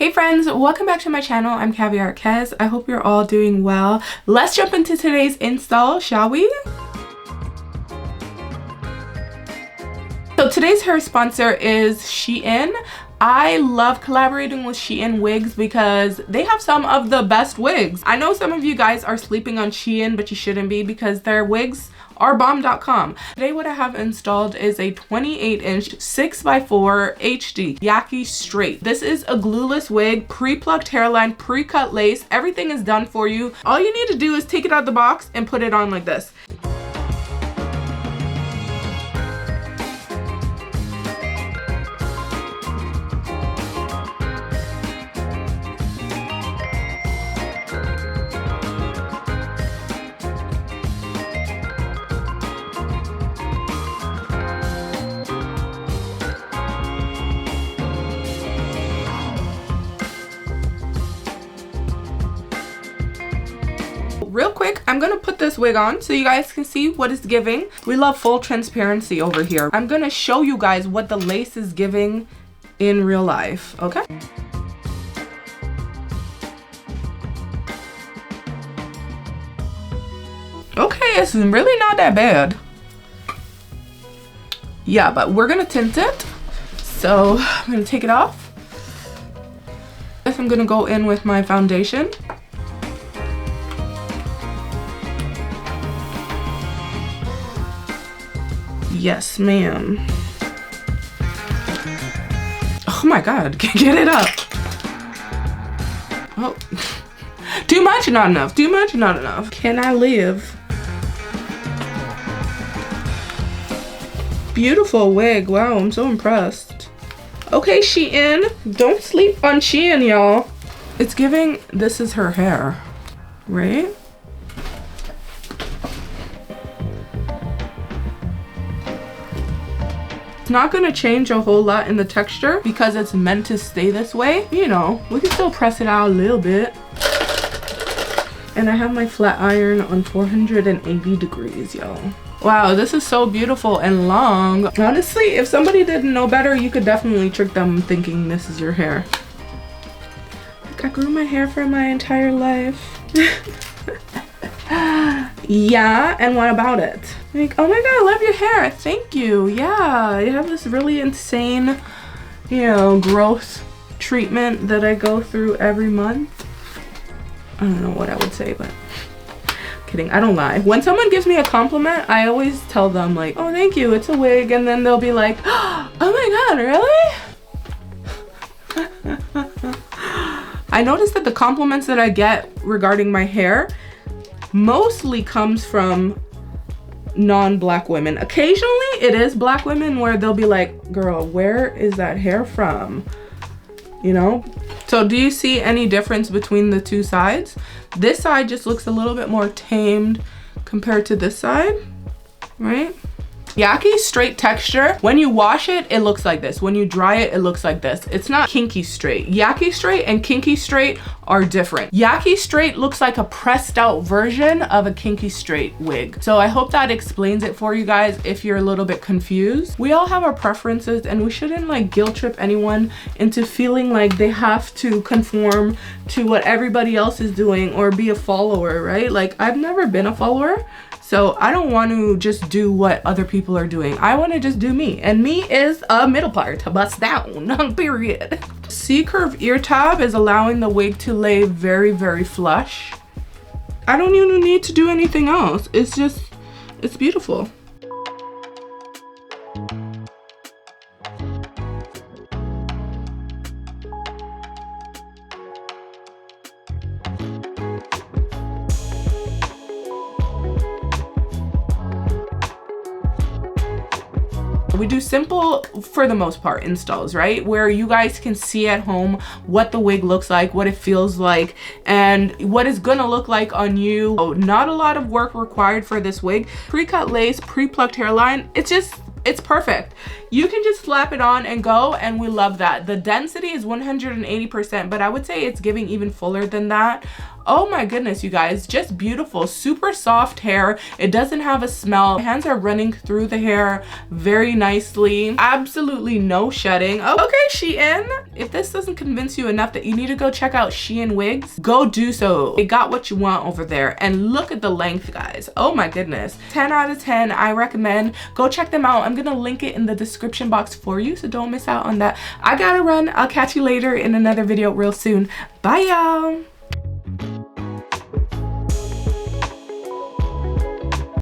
Hey friends, welcome back to my channel. I'm caviarkezzy. I hope you're all doing well. Let's jump into today's install, shall we? So today's hair sponsor is Shein. I love collaborating with Shein Wigs because they have some of the best wigs. I know some of you guys are sleeping on Shein, but you shouldn't be because their wigs are bomb.com. Today what I have installed is a 28-inch 6x4 HD Yaki straight. This is a glueless wig, pre-plucked hairline, pre-cut lace. Everything is done for you. All you need to do is take it out of the box and put it on like this. Real quick, I'm gonna put this wig on so you guys can see what it's giving. We love full transparency over here. I'm gonna show you guys what the lace is giving in real life, okay? Okay, it's really not that bad. Yeah, but we're gonna tint it. So I'm gonna take it off. I'm gonna go in with my foundation. Yes, ma'am. Oh my God, get it up. Oh, too much, not enough. Too much, not enough. Can I live? Beautiful wig. Wow, I'm so impressed. Okay, Shein. Don't sleep on Shein, y'all. It's giving, this is her hair, right? Not gonna change a whole lot in the texture because it's meant to stay this way. You know, we can still press it out a little bit. And I have my flat iron on 480 degrees, y'all. Wow, this is so beautiful and long. Honestly, if somebody didn't know better, you could definitely trick them thinking this is your hair. Like, I grew my hair for my entire life. Yeah, and what about it? Like, oh my God, I love your hair. Thank you. Yeah, you have this really insane, you know, growth treatment that I go through every month. I don't know what I would say, but kidding. I don't lie. When someone gives me a compliment, I always tell them like, oh, thank you. It's a wig. And then they'll be like, oh my God, really? I noticed that the compliments that I get regarding my hair mostly comes from non-black women. Occasionally it is black women where they'll be like, girl, where is that hair from? You know? So do you see any difference between the two sides? This side just looks a little bit more tamed compared to this side, right? Yaki straight texture, when you wash it, it looks like this. When you dry it, it looks like this. It's not kinky straight. Yaki straight and kinky straight are different. Yaki straight looks like a pressed out version of a kinky straight wig. So I hope that explains it for you guys if you're a little bit confused. We all have our preferences and we shouldn't like guilt trip anyone into feeling like they have to conform to what everybody else is doing or be a follower, right? Like, I've never been a follower. So I don't want to just do what other people are doing. I want to just do me. And me is a middle part to bust down, period. C-curve ear tab is allowing the wig to lay very, very flush. I don't even need to do anything else. It's just, it's beautiful. We do simple, for the most part, installs, right? Where you guys can see at home what the wig looks like, what it feels like, and what it's gonna look like on you. So not a lot of work required for this wig. Pre-cut lace, pre-plucked hairline, it's perfect. You can just slap it on and go, and we love that. The density is 180%, but I would say it's giving even fuller than that. Oh my goodness, you guys, just beautiful. Super soft hair. It doesn't have a smell. My hands are running through the hair very nicely. Absolutely no shedding. Okay, Shein, if this doesn't convince you enough that you need to go check out Shein Wigs, go do so. They got what you want over there. And look at the length, guys. Oh my goodness. 10 out of 10. I recommend. Go check them out. I'm gonna link it in the description box for you, so don't miss out on that. I gotta run. I'll catch you later in another video real soon. Bye, y'all.